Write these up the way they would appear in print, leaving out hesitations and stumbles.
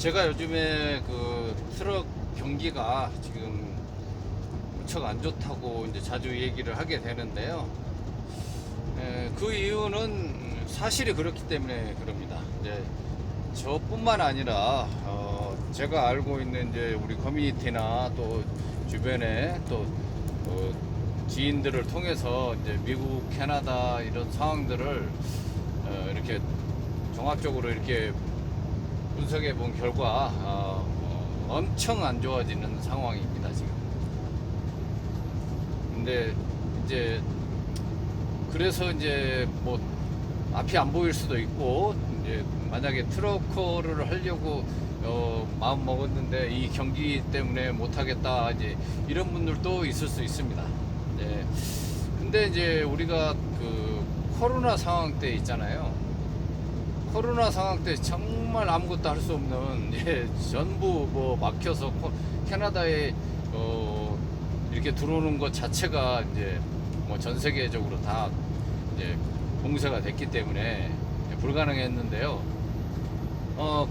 제가 요즘에 그 트럭 경기가 지금 무척 안 좋다고 이제 자주 얘기를 하게 되는데요. 그 이유는 사실이 그렇기 때문에 그럽니다. 이제 저뿐만 아니라 제가 알고 있는 이제 우리 커뮤니티나 또 주변에 또 지인들을 통해서 이제 미국, 캐나다 이런 상황들을 이렇게 종합적으로 이렇게 분석해 본 결과 엄청 안 좋아지는 상황입니다 지금. 근데 이제 그래서 이제 뭐 앞이 안 보일 수도 있고, 이제 만약에 트럭커를 하려고 마음 먹었는데 이 경기 때문에 못 하겠다, 이제 이런 분들도 있을 수 있습니다. 네. 근데 이제 우리가 그 코로나 상황 때 있잖아요. 코로나 상황 때 정말 아무것도 할 수 없는, 전부 뭐 막혀서 캐나다에 이렇게 들어오는 것 자체가 이제 뭐 전 세계적으로 다 이제 봉쇄가 됐기 때문에 불가능했는데요.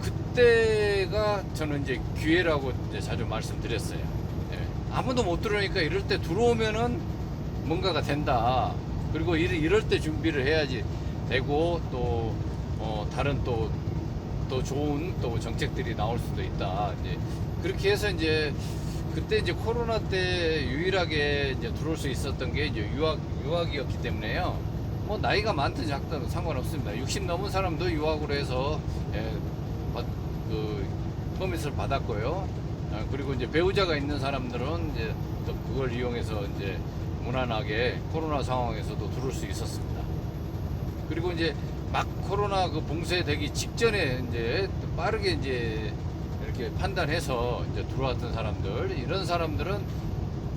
그때가 저는 이제 기회라고 이제 자주 말씀드렸어요. 아무도 못 들어오니까 이럴 때 들어오면은 뭔가가 된다. 그리고 이럴 때 준비를 해야지 되고, 또 다른 또 좋은 또 정책들이 나올 수도 있다. 이제 그렇게 해서 이제 그때 이제 코로나 때 유일하게 이제 들어올 수 있었던 게 이제 유학이었기 때문에요. 뭐 나이가 많든 작든 상관없습니다. 60 넘은 사람도 유학으로 해서 그 퍼밋을 받았고요. 그리고 이제 배우자가 있는 사람들은 이제 또 그걸 이용해서 이제 무난하게 코로나 상황에서도 들어올 수 있었습니다. 그리고 이제 막 코로나 그 봉쇄되기 직전에 이제 빠르게 이제 이렇게 판단해서 이제 들어왔던 사람들, 이런 사람들은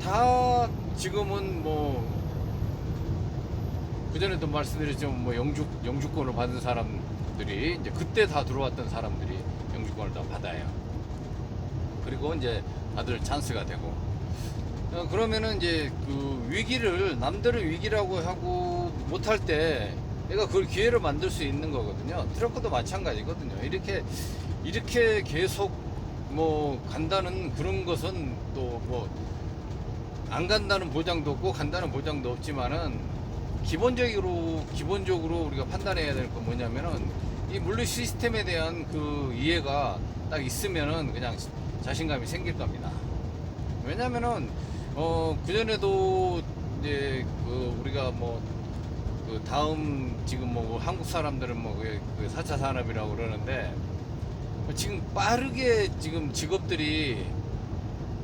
다 지금은 뭐 그전에도 말씀드렸지만 뭐 영주권을 받은 사람들이 이제 그때 다 들어왔던 사람들이 영주권을 다 받아요. 그리고 이제 다들 찬스가 되고, 그러면은 이제 그 위기를 남들은 위기라고 하고 못할 때 내가 그걸 기회로 만들 수 있는 거거든요. 트럭도 마찬가지거든요. 이렇게 계속 뭐 간다는 그런 것은 또 뭐 안 간다는 보장도 없고 간다는 보장도 없지만은, 기본적으로 우리가 판단해야 될 건 뭐냐면은 이 물류 시스템에 대한 그 이해가 딱 있으면은 그냥 자신감이 생길 겁니다. 왜냐면은 그전에도 이제 그 우리가 뭐 그 다음 지금 뭐 한국 사람들은 뭐 그 4차 산업이라고 그러는데, 지금 빠르게 지금 직업들이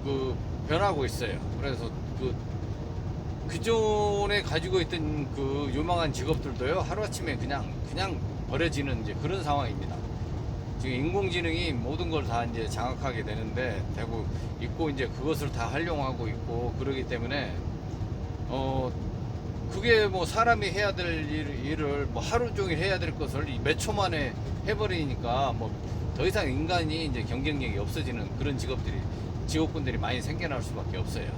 그 변하고 있어요. 그래서 그전에 가지고 있던 그 유망한 직업들도요, 하루아침에 그냥 버려지는 이제 그런 상황입니다. 지금 인공지능이 모든 걸 다 이제 장악하게 되고 있고, 이제 그것을 다 활용하고 있고 그러기 때문에 그게 뭐 사람이 해야 될 일을 뭐 하루 종일 해야 될 것을 몇 초 만에 해버리니까 뭐 더 이상 인간이 이제 경쟁력이 없어지는 그런 직업군들이 많이 생겨날 수밖에 없어요.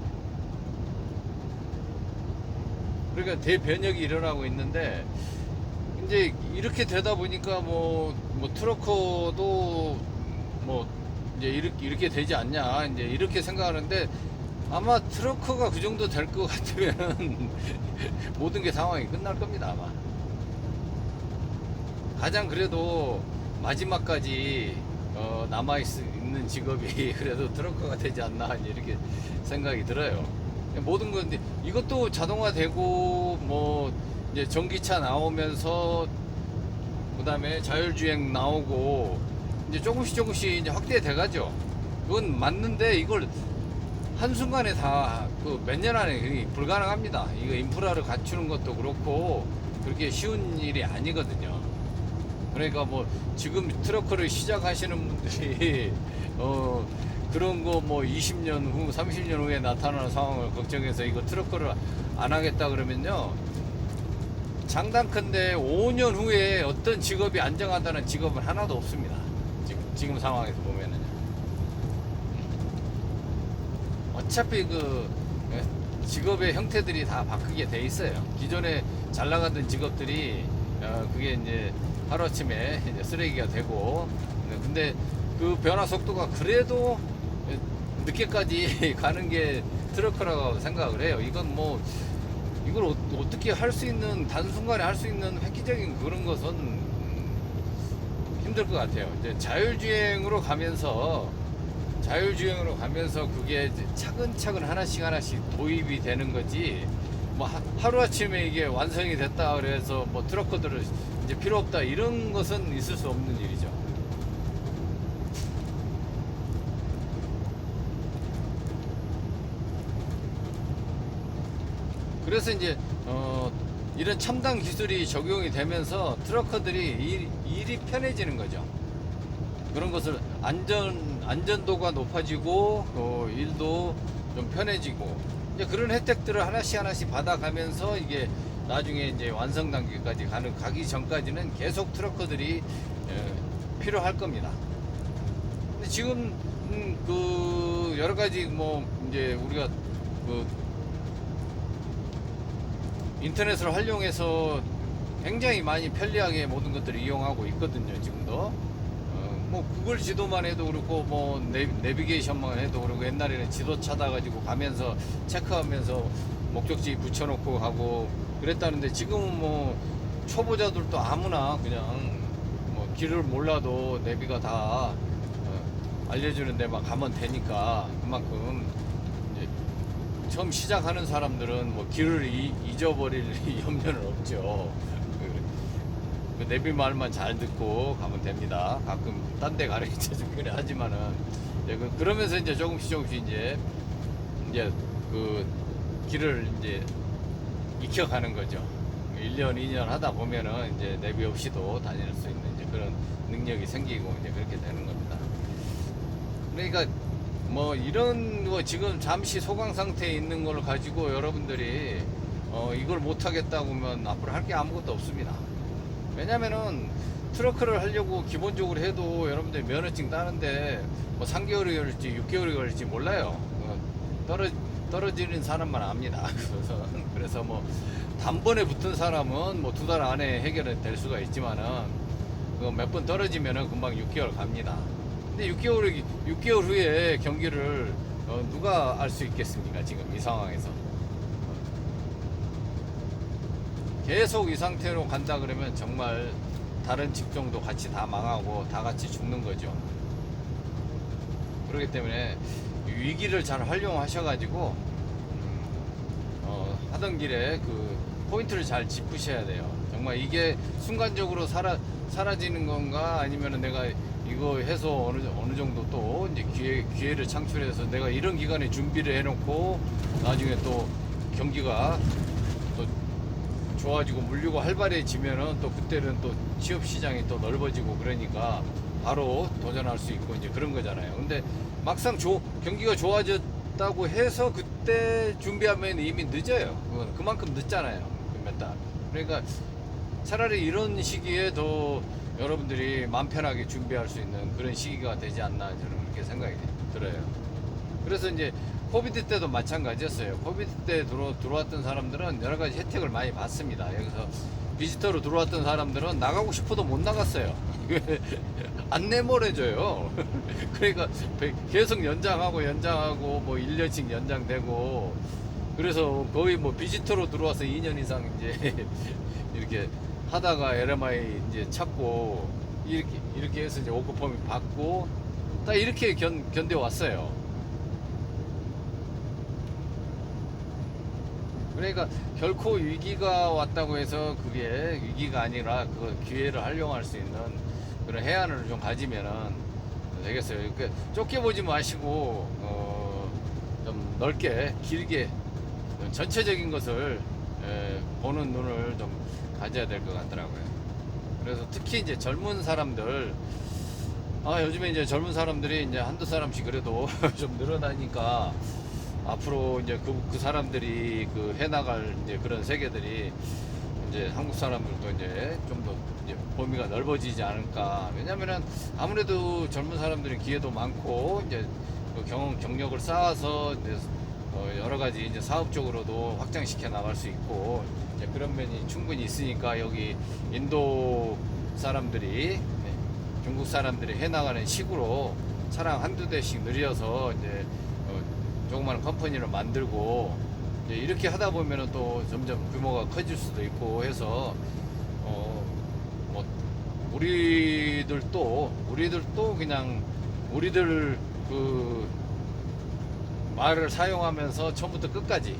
그러니까 대변혁이 일어나고 있는데, 이제 이렇게 되다 보니까 뭐 트럭커도 뭐 이제 이렇게 되지 않냐, 이제 이렇게 생각하는데, 아마 트럭커가 그 정도 될 것 같으면 모든 게 상황이 끝날 겁니다. 아마 가장 그래도 마지막까지 남아있는 직업이 그래도 트럭커가 되지 않나, 이렇게 생각이 들어요. 모든 건데 이것도 자동화되고 뭐 이제 전기차 나오면서 그 다음에 자율주행 나오고 이제 조금씩 이제 확대돼 가죠. 그건 맞는데 이걸 한순간에 다 그 몇 년 안에 불가능합니다. 이거 인프라를 갖추는 것도 그렇고 그렇게 쉬운 일이 아니거든요. 그러니까 뭐 지금 트럭커를 시작하시는 분들이 그런 거 뭐 20년 후, 30년 후에 나타나는 상황을 걱정해서 이거 트럭커를 안 하겠다 그러면요, 장담컨대 5년 후에 어떤 직업이 안정하다는 직업은 하나도 없습니다. 지금 상황에서 보면은 어차피 그 직업의 형태들이 다 바뀌게 돼 있어요. 기존에 잘 나가던 직업들이 그게 이제 하루아침에 이제 쓰레기가 되고, 근데 그 변화 속도가 그래도 늦게까지 가는 게 트럭이라고 생각을 해요. 이건 뭐 이걸 어떻게 할 수 있는, 단순간에 할 수 있는 획기적인 그런 것은 힘들 것 같아요. 이제 자율주행으로 가면서 그게 이제 차근차근 하나씩 도입이 되는 거지, 뭐 하루아침에 이게 완성이 됐다 그래서 뭐 트럭커들은 이제 필요 없다 이런 것은 있을 수 없는 일이죠. 그래서 이제 이런 첨단 기술이 적용이 되면서 트럭커들이 일이 편해지는 거죠. 그런 것을 안전도가 높아지고 일도 좀 편해지고, 이제 그런 혜택들을 하나씩 받아가면서 이게 나중에 이제 완성 단계까지 가기 전까지는 계속 트럭커들이 필요할 겁니다. 근데 지금 그 여러 가지 뭐 이제 우리가 그 인터넷을 활용해서 굉장히 많이 편리하게 모든 것들을 이용하고 있거든요. 지금도 뭐 구글 지도만 해도 그렇고 뭐 내비게이션만 해도 그렇고, 옛날에는 지도 찾아가지고 가면서 체크하면서 목적지 붙여놓고 가고 그랬다는데, 지금은 뭐 초보자들도 아무나 그냥 뭐 길을 몰라도 내비가 다 알려주는 데만 가면 되니까, 그만큼 이제 처음 시작하는 사람들은 뭐 길을 잊어버릴 염려는 없죠. 그 내비 말만 잘 듣고 가면 됩니다. 가끔 딴 데 가르쳐 주긴 하지만은, 그러면서 이제 조금씩 이제 그 길을 이제 익혀가는 거죠. 1년, 2년 하다 보면은 이제 내비 없이도 다닐 수 있는 이제 그런 능력이 생기고 이제 그렇게 되는 겁니다. 그러니까 뭐 이런 거 지금 잠시 소강 상태에 있는 걸 가지고 여러분들이 이걸 못 하겠다고 하면 앞으로 할 게 아무것도 없습니다. 왜냐면은 트럭크를 하려고 기본적으로 해도 여러분들 면허증 따는데 뭐 3개월이 걸릴지 6개월이 걸릴지 몰라요. 떨어지는 사람만 압니다. 그래서 뭐 단번에 붙은 사람은 뭐 2달 안에 해결이 될 수가 있지만은 몇 번 떨어지면은 금방 6개월 갑니다. 근데 6개월 후에 경기를 누가 알 수 있겠습니까? 지금 이 상황에서 계속 이 상태로 간다 그러면 정말 다른 직종도 같이 다 망하고 다 같이 죽는 거죠. 그렇기 때문에 위기를 잘 활용하셔가지고 하던 길에 그 포인트를 잘 짚으셔야 돼요. 정말 이게 순간적으로 사라지는 건가, 아니면은 내가 이거 해서 어느 정도 또 이제 기회를 창출해서 내가 이런 기간에 준비를 해놓고 나중에 또 경기가 또 좋아지고 물류가 활발해지면은 또 그때는 또 취업 시장이 또 넓어지고 그러니까 바로 도전할 수 있고 이제 그런 거잖아요. 근데 막상 경기가 좋아졌다고 해서 그때 준비하면 이미 늦어요. 그만큼 늦잖아요. 몇 달. 그러니까 차라리 이런 시기에 더 여러분들이 마음 편하게 준비할 수 있는 그런 시기가 되지 않나, 저는 그렇게 생각이 들어요. 그래서 이제 코비드 때도 마찬가지였어요. 코비드 때 들어왔던 사람들은 여러 가지 혜택을 많이 받습니다. 여기서 비지터로 들어왔던 사람들은 나가고 싶어도 못 나갔어요. 안 내보내줘요. 그러니까 계속 연장하고 뭐 1년씩 연장되고, 그래서 거의 뭐 비지터로 들어와서 2년 이상 이제 이렇게 하다가 LMI 이제 찾고 이렇게 해서 이제 오크펌이 받고 딱 이렇게 견뎌왔어요. 그러니까 결코 위기가 왔다고 해서 그게 위기가 아니라 그 기회를 활용할 수 있는 그런 해안을 좀 가지면은 되겠어요. 그러니까 쫓겨보지 마시고 좀 넓게 길게 전체적인 것을 보는 눈을 좀 가져야 될 것 같더라고요. 그래서 특히 이제 젊은 사람들, 요즘에 이제 젊은 사람들이 이제 한두 사람씩 그래도 좀 늘어나니까 앞으로 이제 그 사람들이 그 해나갈 이제 그런 세계들이 이제 한국 사람들도 이제 좀 더 이제 범위가 넓어지지 않을까. 왜냐면은 아무래도 젊은 사람들이 기회도 많고 이제 그 경력을 쌓아서 이제 여러 가지 이제 사업적으로도 확장시켜 나갈 수 있고 이제 그런 면이 충분히 있으니까, 여기 인도 사람들이 중국 사람들이 해나가는 식으로 차량 한두 대씩 늘려서 이제 조그마한 컴퍼니를 만들고 이제 이렇게 하다 보면은 또 점점 규모가 커질 수도 있고 해서 뭐 우리들도 그냥 우리들 그 말을 사용하면서 처음부터 끝까지,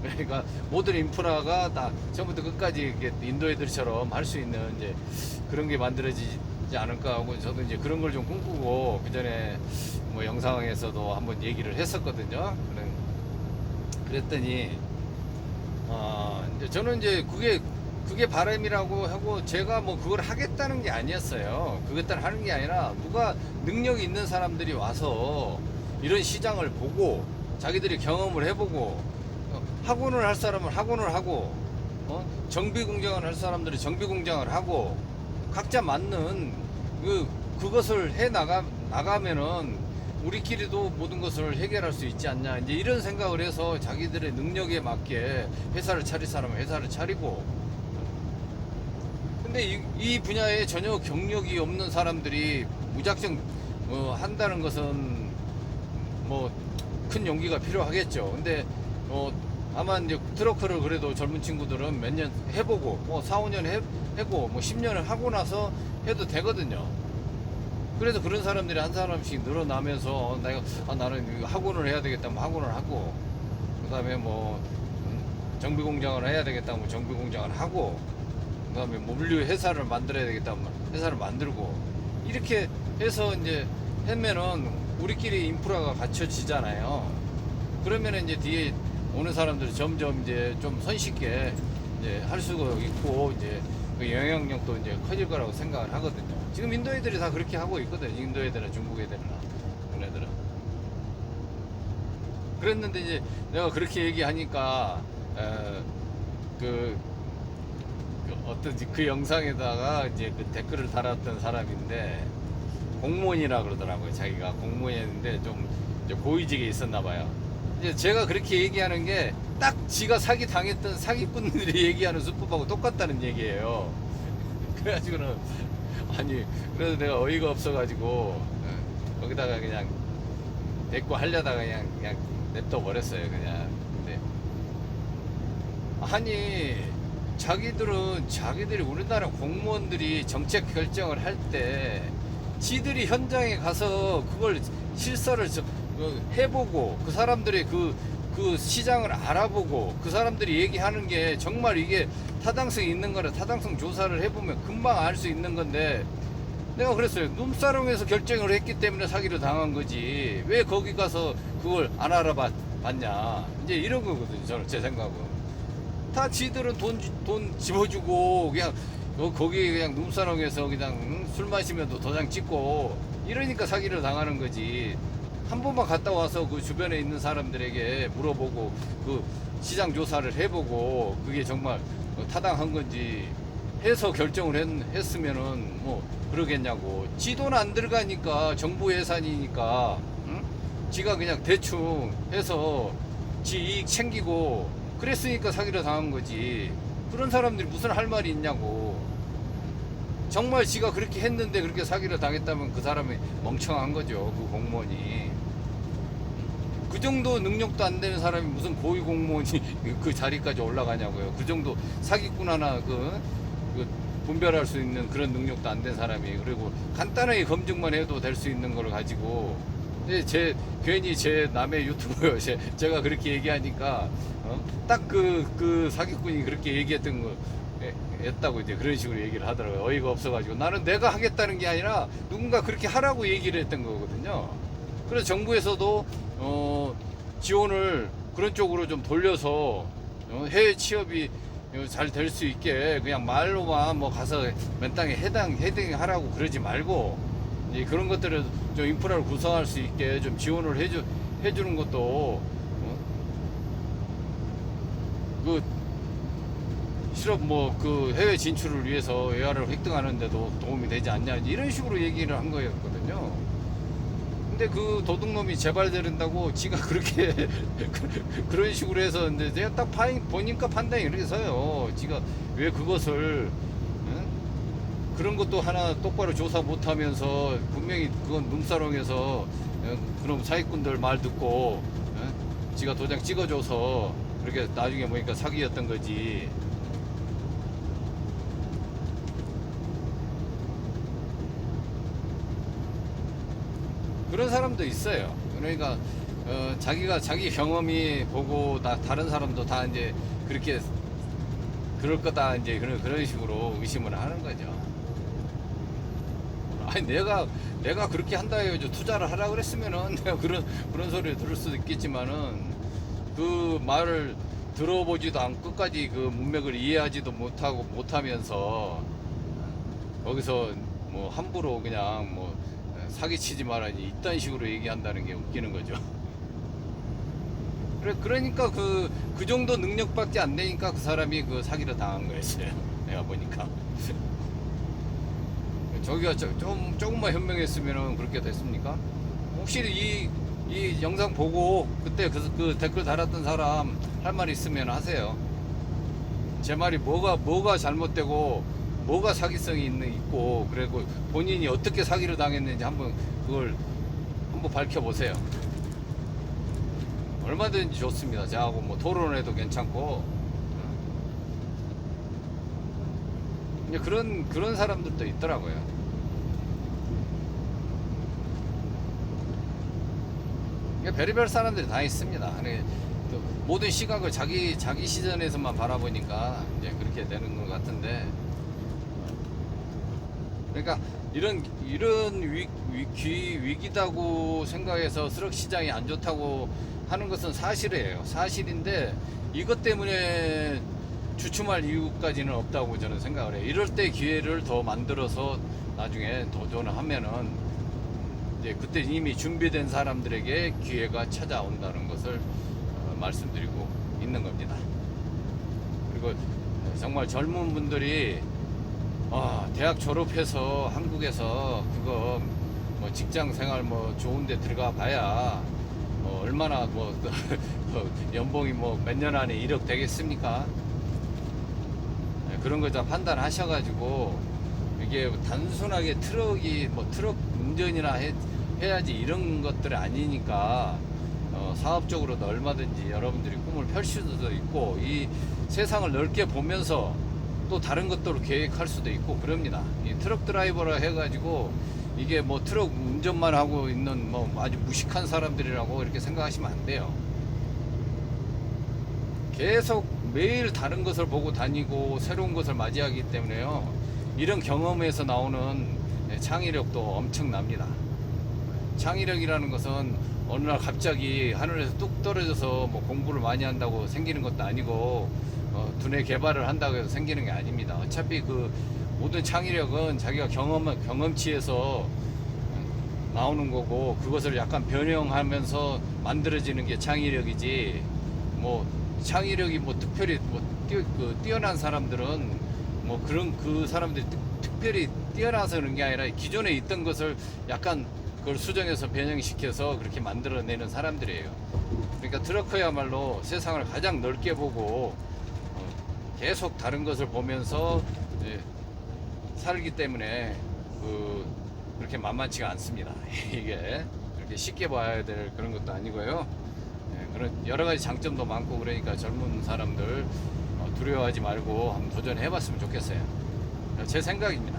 그러니까 모든 인프라가 다 처음부터 끝까지 이렇게 인도 애들처럼 할 수 있는 이제 그런 게 만들어지지 않을까 하고, 저도 이제 그런 걸 좀 꿈꾸고 그 전에 뭐 영상에서도 한번 얘기를 했었거든요. 그랬더니 이제 저는 이제 그게 바람이라고 하고, 제가 뭐 그걸 하겠다는 게 아니었어요. 그것들 하는 게 아니라 누가 능력이 있는 사람들이 와서 이런 시장을 보고 자기들이 경험을 해보고, 학원을 할 사람은 학원을 하고, 정비 공장을 할 사람들이 정비 공장을 하고, 각자 맞는 그것을 해 나가면은 우리끼리도 모든 것을 해결할 수 있지 않냐, 이제 이런 생각을 해서 자기들의 능력에 맞게 회사를 차릴 사람은 회사를 차리고. 근데 이 분야에 전혀 경력이 없는 사람들이 무작정 한다는 것은 뭐 큰 용기가 필요하겠죠. 근데 아마 이제 트럭커를 그래도 젊은 친구들은 몇 년 해보고, 뭐 4, 5년 해고 뭐 10년을 하고 나서 해도 되거든요. 그래서 그런 사람들이 한 사람씩 늘어나면서 나는 학원을 해야 되겠다 면 학원을 하고, 그 다음에 뭐 정비 공장을 해야 되겠다 면 정비 공장을 하고, 그 다음에 뭐 물류 회사를 만들어야 되겠다 면 회사를 만들고, 이렇게 해서 이제 하면은 우리끼리 인프라가 갖춰지잖아요. 그러면 이제 뒤에 오는 사람들이 점점 이제 좀 손쉽게 이제 할 수가 있고, 이제 그 영향력도 이제 커질 거라고 생각을 하거든요. 지금 인도 애들이 다 그렇게 하고 있거든요. 인도 애들이나 중국 애들이나 그런 애들은. 그랬는데 이제 내가 그렇게 얘기하니까 어떤 그 영상에다가 이제 그 댓글을 달았던 사람인데, 공무원이라 그러더라고요. 자기가 공무원이었는데 좀 이제 고위직에 있었나 봐요. 이제 제가 그렇게 얘기하는 게 딱 지가 사기 당했던 사기꾼들이 얘기하는 수법하고 똑같다는 얘기예요. 그래가지고는 그래서 내가 어이가 없어가지고 거기다가 그냥 대꾸 하려다가 그냥 냅둬 버렸어요. 그냥. 근데 자기들이 우리나라 공무원들이 정책 결정을 할 때 지들이 현장에 가서 그걸 실사를 해보고, 그 사람들의 그 시장을 알아보고, 그 사람들이 얘기하는 게 정말 이게 타당성이 있는 거라 타당성 조사를 해보면 금방 알 수 있는 건데, 내가 그랬어요. 눈사롱에서 결정을 했기 때문에 사기를 당한 거지, 왜 거기 가서 그걸 안 알아봤냐, 이제 이런 거거든요. 저는 제 생각은 다 지들은 돈 집어주고 그냥 거기 그냥 눈사롱에서 그냥 술 마시면서 도장 찍고 이러니까 사기를 당하는 거지. 한 번만 갔다 와서 그 주변에 있는 사람들에게 물어보고 그 시장 조사를 해보고 그게 정말 타당한 건지 해서 결정을 했으면은 뭐 그러겠냐고. 지 돈 안 들어가니까, 정부 예산이니까, 응? 지가 그냥 대충 해서 지 이익 챙기고 그랬으니까 사기를 당한 거지. 그런 사람들이 무슨 할 말이 있냐고. 정말 지가 그렇게 했는데 그렇게 사기를 당했다면 그 사람이 멍청한 거죠. 그 공무원이. 그 정도 능력도 안 되는 사람이 무슨 고위 공무원이 그 자리까지 올라가냐고요. 그 정도 사기꾼 하나 분별할 수 있는 그런 능력도 안 된 사람이, 그리고 간단하게 검증만 해도 될 수 있는 걸 가지고, 괜히 제 남의 유튜브요. 제가 그렇게 얘기하니까, 딱 그 사기꾼이 그렇게 얘기했던 거, 했다고 이제 그런 식으로 얘기를 하더라고요. 어이가 없어가지고. 나는 내가 하겠다는 게 아니라 누군가 그렇게 하라고 얘기를 했던 거거든요. 그래서 정부에서도, 지원을 그런 쪽으로 좀 돌려서, 해외 취업이 잘 될 수 있게 그냥 말로만 뭐 가서 맨 땅에 헤딩하라고 그러지 말고, 이제 그런 것들을 좀 인프라를 구성할 수 있게 좀 지원을 해주는 것도, 실업 해외 진출을 위해서 외화를 획득하는데도 도움이 되지 않냐, 이런 식으로 얘기를 한 거였거든요. 근데 그 도둑놈이 재발되는다고 지가 그렇게 그런 식으로 해서, 근데 제가 딱 보니까 판단이 이렇게 서요. 지가 왜 그것을 그런 것도 하나 똑바로 조사 못하면서 분명히 그건 룸사롱에서 그럼 사기꾼들 말 듣고 지가 도장 찍어줘서 그렇게 나중에 보니까 사기였던 거지. 그런 사람도 있어요. 그러니까 자기가 자기 경험이 보고 다른 사람도 다 이제 그렇게 그럴 거다 이제 그런 식으로 의심을 하는 거죠. 아니 내가 그렇게 한다 해가지고 투자를 하라 그랬으면은 내가 그런 소리를 들을 수도 있겠지만은 그 말을 들어보지도 않고 끝까지 그 문맥을 이해하지도 못하면서 거기서 뭐 함부로 그냥 뭐 사기치지 말아니 이딴 식으로 얘기한다는 게 웃기는 거죠. 그러니까 그 정도 능력밖에 안 되니까 그 사람이 그 사기를 당한 거였어요. 내가 보니까. 저기가 조금만 현명했으면 그렇게 됐습니까? 혹시 이 영상 보고 그때 그 댓글 달았던 사람 할 말 있으면 하세요. 제 말이 뭐가 잘못되고 뭐가 사기성이 있고 그리고 본인이 어떻게 사기를 당했는지 그걸 한번 밝혀보세요. 얼마든지 좋습니다. 저하고 뭐 토론해도 괜찮고. 그런 사람들도 있더라고요. 별의별 사람들이 다 있습니다. 모든 시각을 자기 시선에서만 바라보니까 이제 그렇게 되는 것 같은데. 그러니까 이런 위기다고 생각해서 트럭 시장이 안 좋다고 하는 것은 사실이에요. 사실인데 이것 때문에 주춤할 이유까지는 없다고 저는 생각을 해요. 이럴 때 기회를 더 만들어서 나중에 도전을 하면은 이제 그때 이미 준비된 사람들에게 기회가 찾아온다는 것을 말씀드리고 있는 겁니다. 그리고 정말 젊은 분들이 대학 졸업해서 한국에서 그거 뭐 직장 생활 뭐 좋은데 들어가 봐야 얼마나 뭐 연봉이 뭐 몇 년 안에 1억 되겠습니까? 그런 거 다 판단하셔가지고 이게 단순하게 트럭 운전이나 해야지 이런 것들이 아니니까 사업적으로도 얼마든지 여러분들이 꿈을 펼칠 수도 있고 이 세상을 넓게 보면서 또 다른 것들을 계획할 수도 있고 그럽니다. 이 트럭 드라이버라 해가지고 이게 뭐 트럭 운전만 하고 있는 뭐 아주 무식한 사람들이라고 이렇게 생각하시면 안 돼요. 계속 매일 다른 것을 보고 다니고 새로운 것을 맞이하기 때문에요. 이런 경험에서 나오는 창의력도 엄청납니다. 창의력이라는 것은 어느 날 갑자기 하늘에서 뚝 떨어져서 뭐 공부를 많이 한다고 생기는 것도 아니고 두뇌 개발을 한다고 해서 생기는 게 아닙니다. 어차피 그 모든 창의력은 자기가 경험치에서 나오는 거고 그것을 약간 변형하면서 만들어지는 게 창의력이지 뭐 창의력이 뭐 특별히 뭐 뛰어난 사람들은 뭐 그 사람들이 특별히 뛰어나서 그런 게 아니라 기존에 있던 것을 약간 그걸 수정해서 변형시켜서 그렇게 만들어내는 사람들이에요. 그러니까 트럭커야말로 세상을 가장 넓게 보고 계속 다른 것을 보면서 살기 때문에 그렇게 만만치가 않습니다. 이게 그렇게 쉽게 봐야 될 그런 것도 아니고요. 그런 여러 가지 장점도 많고 그러니까 젊은 사람들 두려워하지 말고 한번 도전해 봤으면 좋겠어요. 제 생각입니다.